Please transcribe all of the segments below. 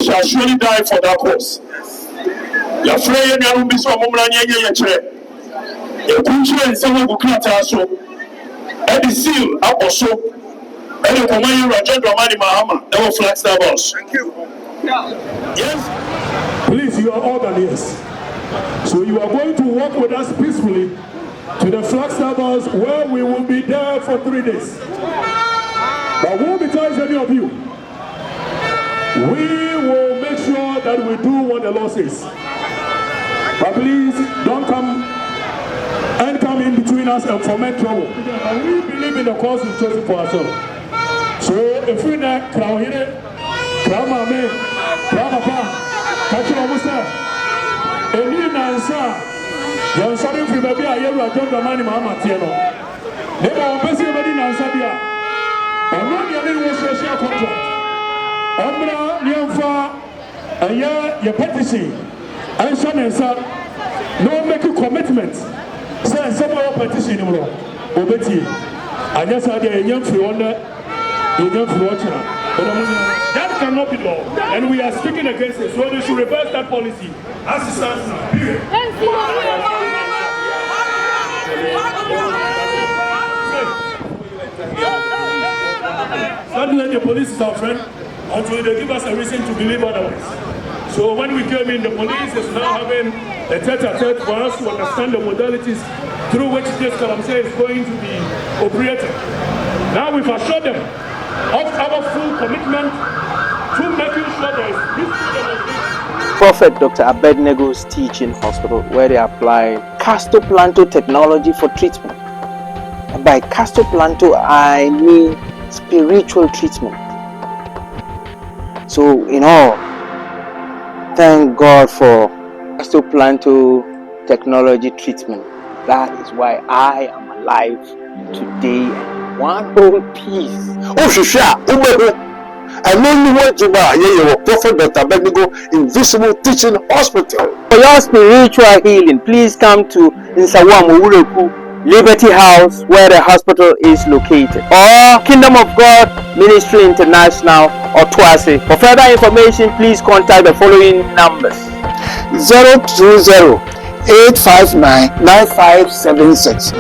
shall surely die for that cause. Your friend, you will be so mumblanya chair. Your country and someone who can't also. And the seal up or so. And the command Rajan Ramani Mahama, our Flagstaff boss. Thank you. Yes. Please, you are all done, yes. So you are going to walk with us peacefully to the Flagstaff house where we will be there for 3 days. But won't be telling any of you. We will make sure that we do what the law says. But please don't come in between us and foment trouble. And we believe in the cause we've chosen for ourselves. So if we not crown here, crown my man, crown my pa, catch your musa. And you answer. You're sorry if you may be a year or don't money, Mahama Tiano. Never will pass you in Ansabia. And not your little social contract. Ombra, Niamfa, and your petition. And son and son, no make a commitment. Say, some of your petition, Obeti. And yes, I did a young Fiona, a young Fiona. That cannot be law. And we are speaking against it. So they should reverse that policy. As it stands now. Period. Suddenly the police is our friend until they give us a reason to believe otherwise. So when we came in, the police is now having a tete-a-tete for us to understand the modalities through which this Galamsey is going to be operated. Now we've assured them of our full commitment to making sure there is peaceful demonstration. Prophet Dr. Abednego's teaching hospital, where they apply castoplanto technology for treatment. And by castoplanto, I mean spiritual treatment. So, thank God for castoplanto technology treatment. That is why I am alive today in one whole piece. Oh, Shisha, I know you want to buy Prophet Dr. Abednego Invisible Teaching Hospital. For your spiritual healing, please come to Nsawamu Ureku Liberty House, where the hospital is located, or Kingdom of God Ministry International, or Twase. For further information, please contact the following numbers: 020-859-9576.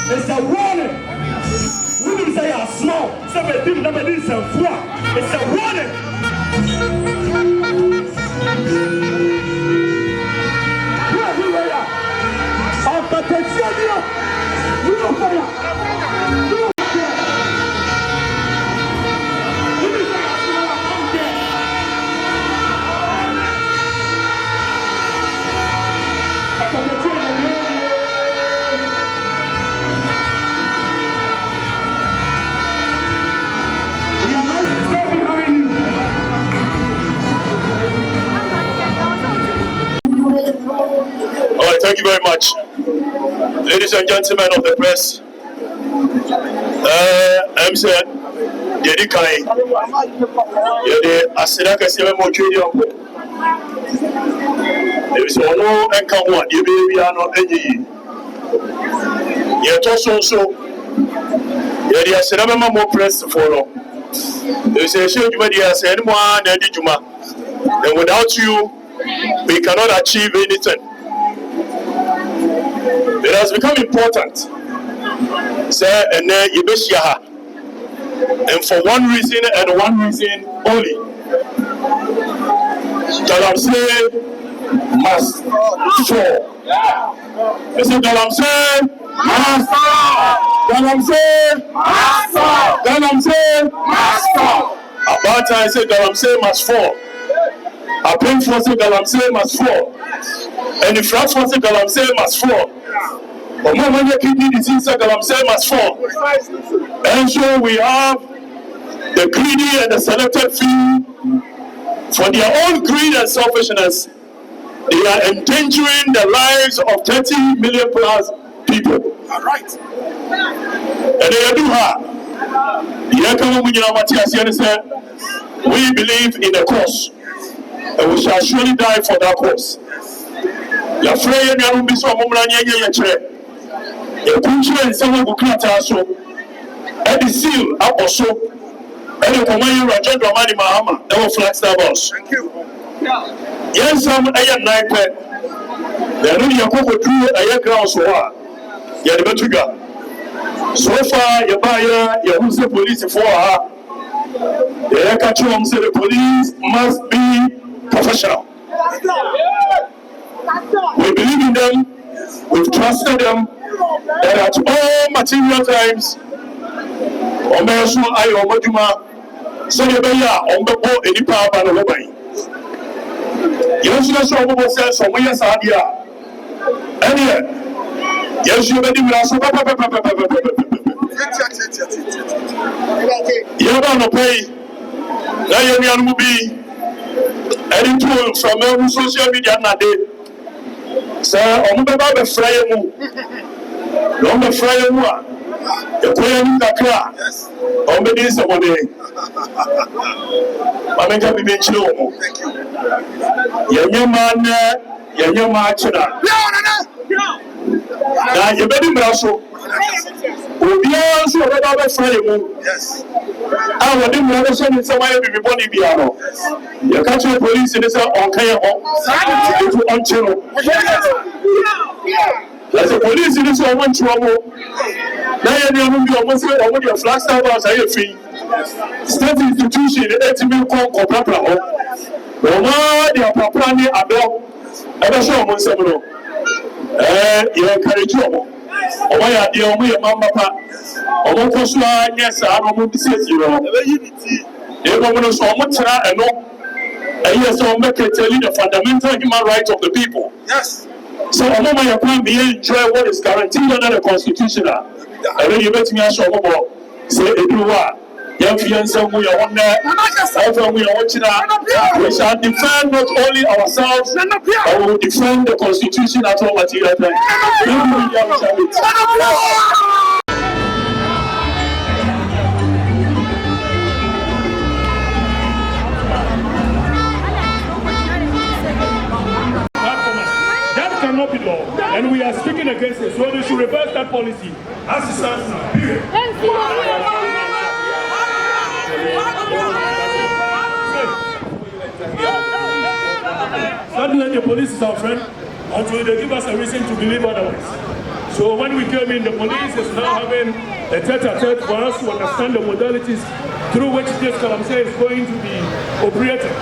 It's a warning. We didn't say I'm small. Somebody it's a warning. Thank you very much. Ladies and gentlemen of the press, I'm saying, Yedi Kai, Yedi Asidaka Siamo Julian. There is no encounter, you are not any. Yet also, Yedi Asidama more press to follow. There is a shame you has anyone, Eddie Juma. And without you, we cannot achieve anything. It has become important, sir, and for one reason and one reason only. Galamsey must fall. Mr. Galamsey must fall. Galamsey must fall. Galamsey must fall. About time I say Galamsey must fall. I pray for say Galamsey must fall. And if not for say Galamsey must fall. But when the kidney disease Galamsey must fall. And so we have the greedy and the selected few, for their own greed and selfishness, they are endangering the lives of 30 million plus people. All right. And they do have. We believe in a cause, and we shall surely die for that cause. Your friend, you will be so mumblanya chair. Your country and someone who can't also. and the seal up also. And the command Rajan Dramani Mahama, our Flagstaff boss. Thank you. Yes, some ayan nine pet. They are only a couple through a ground so far. Yadabatuga. So far, Yabaya, Yahusa police for her. The Yakachum said the police must be professional. We believe in them, we've trusted them, and at all material times, Omesu Ayo Majuma, so Yabaya, Ombo, any power by the Lobai. Yes, you saw what says, so we are Sadia. And yet, yes, you made him last. You don't pay. Lion will be any tool from social media. Sir, on the Baba Fryer, on the Fryer, the Queen Dakar, on the days of one day. I'm going to be mentioned. Thank you. Young man, young man, now you better Brasso. Yes. I didn't understand it somewhere before the piano. You catch the police in this on Kaya on channel. There's a police in this one trouble. Now you're going to be almost your Flagstaff house. I fee. State institution, the 80 million Papa. Roma, the Papa, Adol, and I show one seminal. You encourage you. Oh, my dear, we are Mamma. Oh, yes, I don't want to say you. They want to so much and no. And yes, I'll make it tell you the fundamental human rights of the people. Yes. So, I'm not my plan be enjoy what is guaranteed under the Constitution. And then you bet me a show about say, Edua. Young fiancé, we are on there. Also, we are watching that. We shall defend not only ourselves, but we will defend the Constitution at all material times. That cannot be law, and we are speaking against it. So they should reverse that policy as it stands now. Period. Suddenly the police is our friend until they give us a reason to believe otherwise. So when we came in, the police is now having a tete-a-tete for us to understand the modalities through which this Galamsey is going to be operated.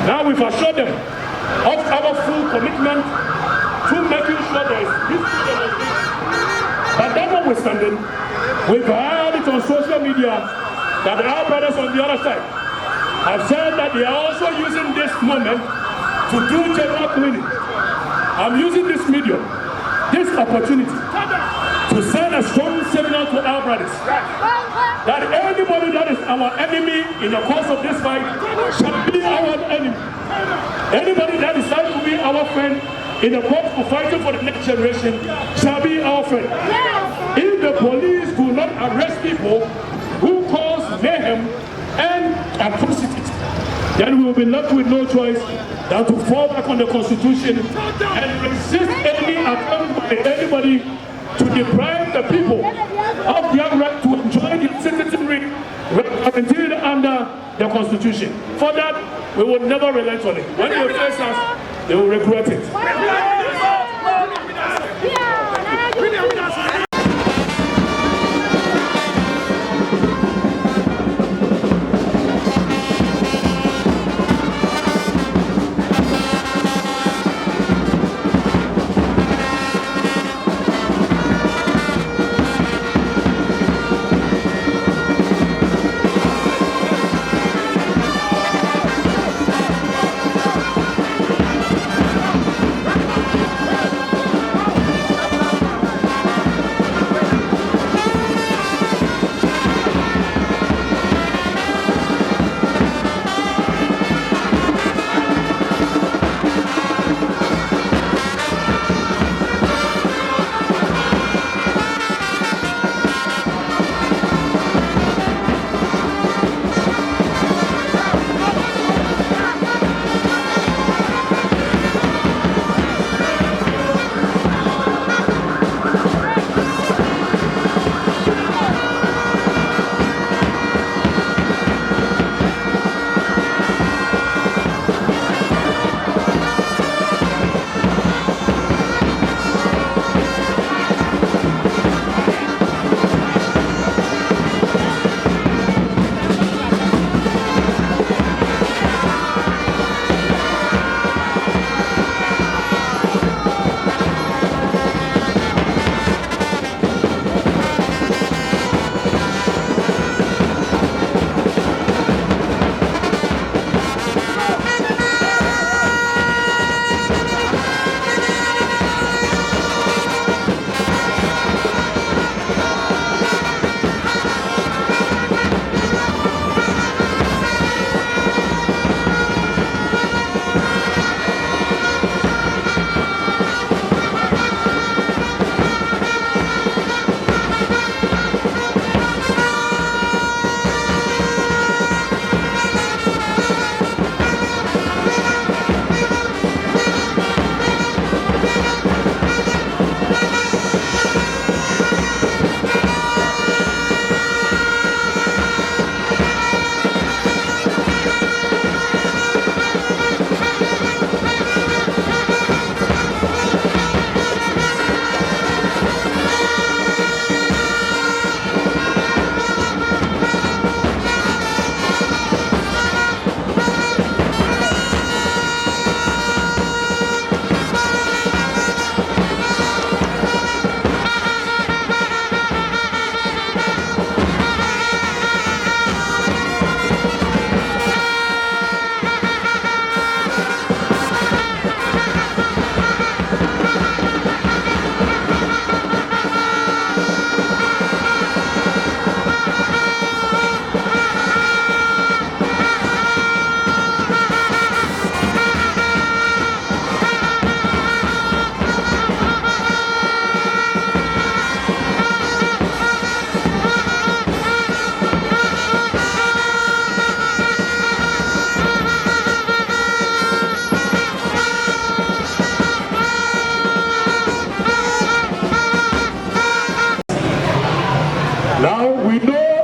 Now we've assured them of our full commitment to making sure there is this freedom of speech. But that notwithstanding, we've heard it on social media that our brothers on the other side have said that they are also using this moment to do general cleaning. I'm using this medium, this opportunity, to send a strong signal to our brothers that anybody that is our enemy in the course of this fight shall be our enemy. Anybody that decides to be our friend in the course of fighting for the next generation shall be our friend. If the police do not arrest people who cause mayhem and atrocities, then we will be left with no choice than to fall back on the Constitution and resist any attempt by anybody to deprive the people of their right to enjoy the citizenry guaranteed under the Constitution. For that, we will never relent on it. When they face us, they will regret it.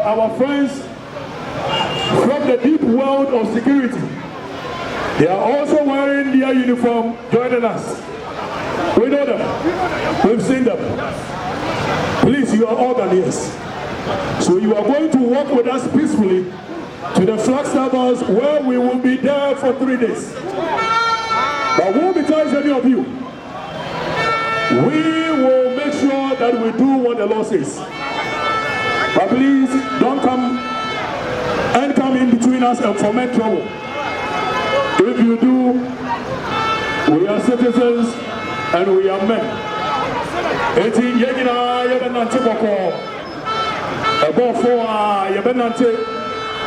our friends from the deep world of security. They are also wearing their uniform, joining us. We know them. We've seen them. Please, you are all Ghanaians. So you are going to walk with us peacefully to the Flagstaff house where we will be there for 3 days. But won't be telling any of you. We will make sure that we do what the law says. But please don't come in between us and foment trouble. If you do, we are citizens and we are men.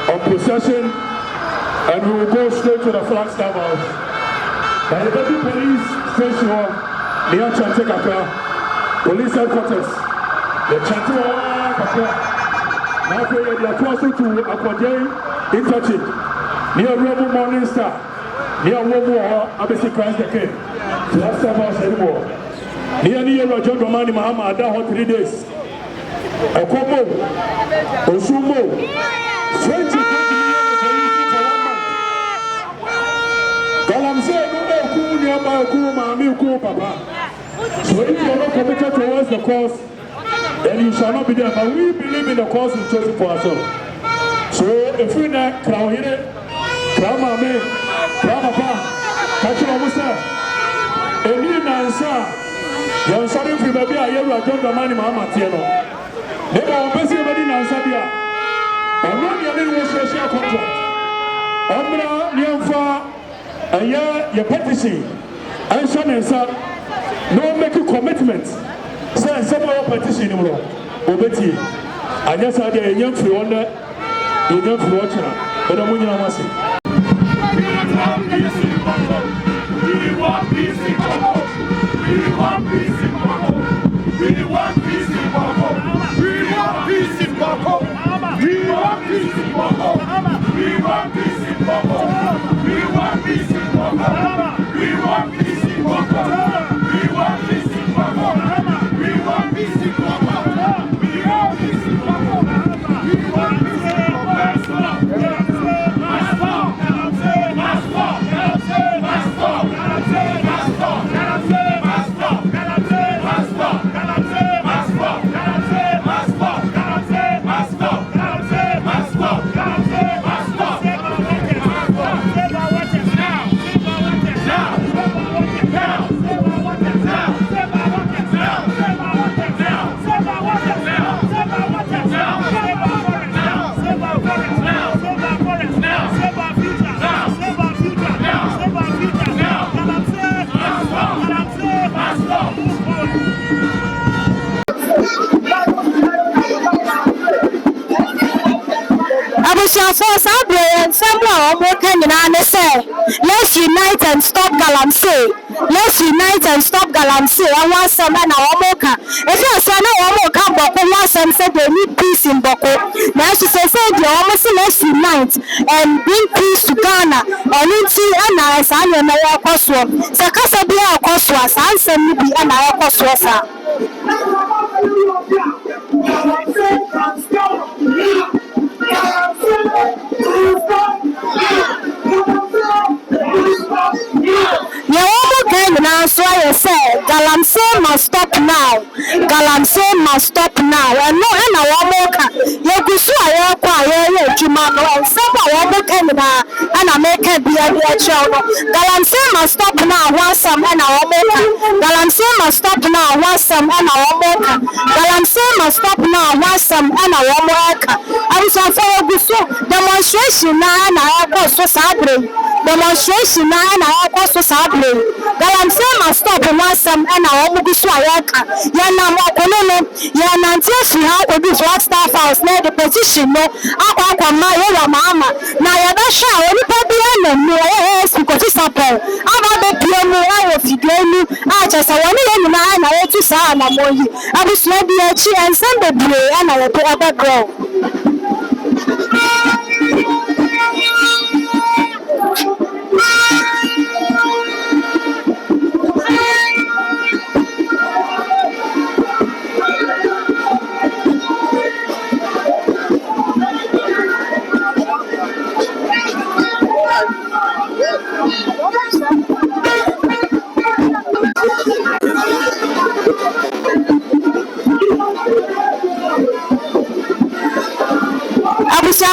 On procession, and we will go straight to the Flagstaff house. By the Deputy Police Station, near Chantekaka, Police Headquarters, the Chantekaka. Now we are close to Okatakyire interchange, near Rebel Morning Star, near Wobo Abesi Christ the King. Flagstaff house anymore. Near John Domani Mahama, Adaho 3 days. Okomo, Osumo. Galamsey no cool nearby cool mommy cool papa. So if you are not committed towards the cause, then you shall not be there. But we believe in the cause we've chosen for ourselves. So if we not crown here, crown mommy, crown papa, catch your musa, and you answer, you're sorry for baby. I hear you are John Domani Mahama Tiano. Never obey anybody answer here. I'm not the only social contract. Omra Niamfa, your petition, and son, no make a commitment. Say, some of your petition, Obeti. I just had a young free wonder, you don't watch her, but I'm going to ask you. We want peace in Congo. We want peace in Congo. We want peace in Congo. We want peace in Congo. We want peace in Congo. We want peace in Congo. We want peace in Congo. We want peace in Congo. We want peace in Congo. We want peace in Congo. We want peace in Congo. We want peace in Congo. Let's unite and stop Galamsey. Let's unite and stop Galamsey. I want some and our mocha. If you say no, I won't come back. Want some said they need peace in Boko. Now she says, let's unite and bring peace to Ghana. And it's and I say, I'm a Koswa. Sakasa be our Koswa. I'm saying, be an our Koswa. So I said, Galamsey must stop now. Galamsey must stop now. And no, and I walk. You go so I walk. Jumano and some I walk and I make it be a child. Galamsey must stop now. Want some and I walk. Galamsey must stop now. Want some and I walk. Galamsey must stop now. Want some and I walk. I'm so for demonstration now and I walk so sadly. Demonstration now and I walk so sadly. Galamsey must stop and want some and I walk so I walk. Yana Mokono, Yana Nancy, how would be Flagstaff house near the petition? No, Mahama. Now you're sure anybody because it's up. I'm a piano. I will figure I just want to say I'm a boy. I was ready and send the blue and I will put up a girl.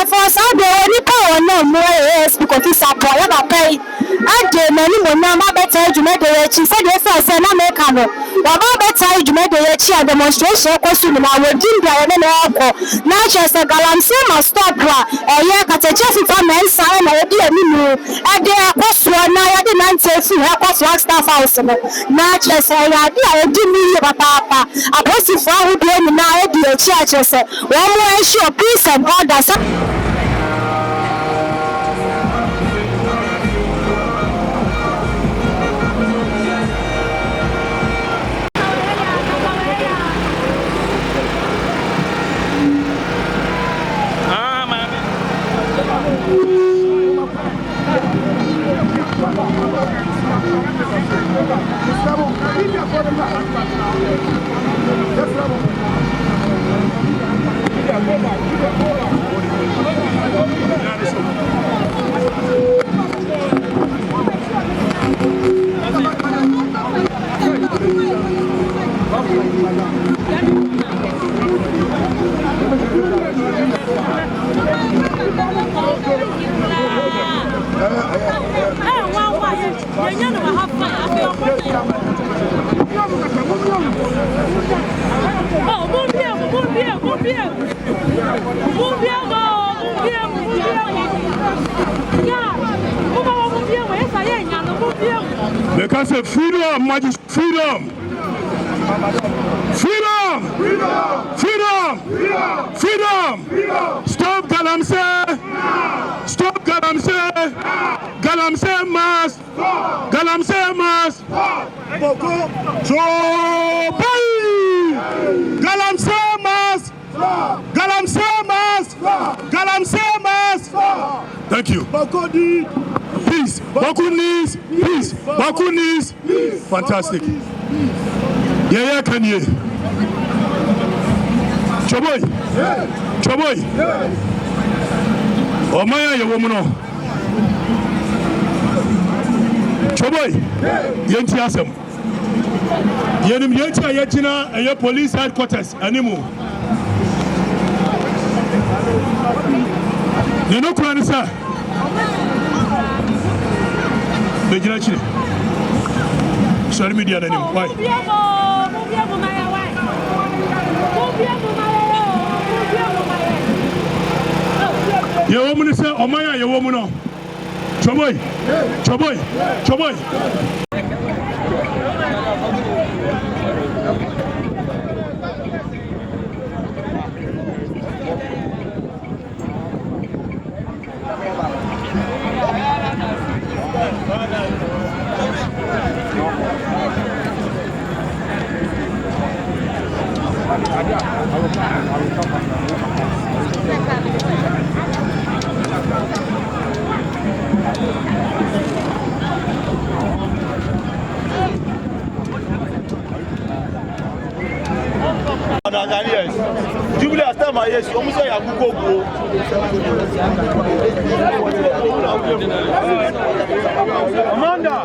for Sunday, any power no more yes because it's a boy of a pay. I did many more now, better you made the she said, yes, I said, I'm a canoe. Well, better you made the demonstration costume. I will give you an alcohol. Now, just a Galamsey must stop her. A year at a chef if I'm a sign, I did a new. I did a cost one night, I didn't say to her cost Flagstaff house. Now, just I did me, Papa. A person for who blame now, the church. One more issue of peace and order. Because of freedom, majesty, freedom. Freedom! Freedom! Freedom! Freedom! Freedom! Freedom! Stop Galamsey! Stop Galamsey! Galamsey must! Galamsey must! So, Galamsey must! Galamsey must! Galamsey must! Thank you. Peace. Bakunis. Peace. Bakunis. Fantastic. Yeah, can you? Choboy. Choboy. Oh, my, you woman. Choboy. Yenti asem. Yenim yenti ayechina aye police headquarters anymore. You know, Kwan, sir. Sorry, media name. Why? Your woman say, "Oh my, your woman." Choboy, choboy, choboy. Jubilee after my years, you almost say I go. Amanda.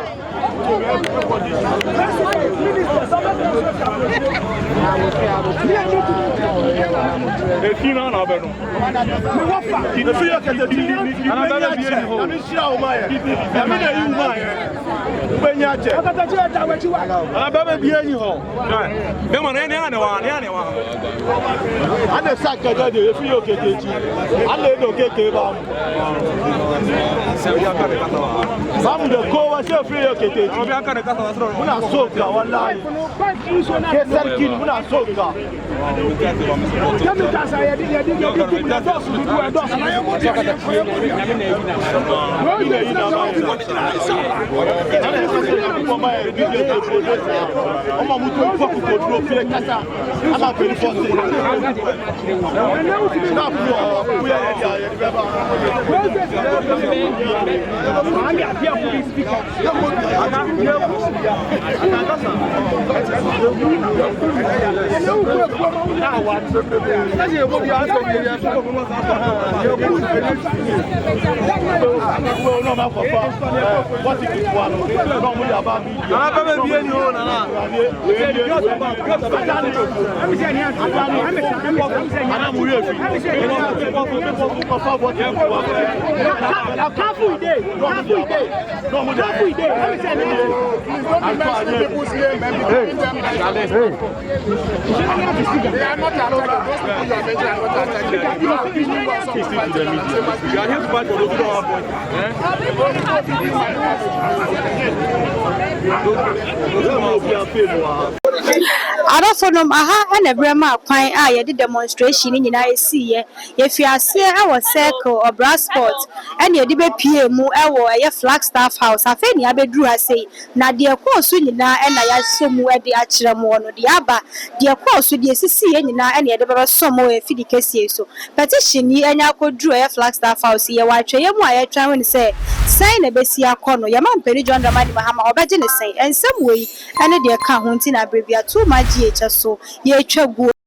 Arofonom aha na brema kwan a ye de demonstration ni nyina esi ye fiase e wo circle or brass sport and ye de be pie mu e wo ye Flagstaff house afa ni abeduru ase na de course nyina e na ya somu e de a kire mu no de aba de course de esisi ye nyina e na ye de be somu e fidi kesie so petition ni anya koduru ye Flagstaff house ye wa twa ye mu a ye twa woni se sai na besi akono ye ma mpeni John Dramani Mahama obeje ne sai ensem wei ene de ka ho nti na brebia too much ye so ye twa gu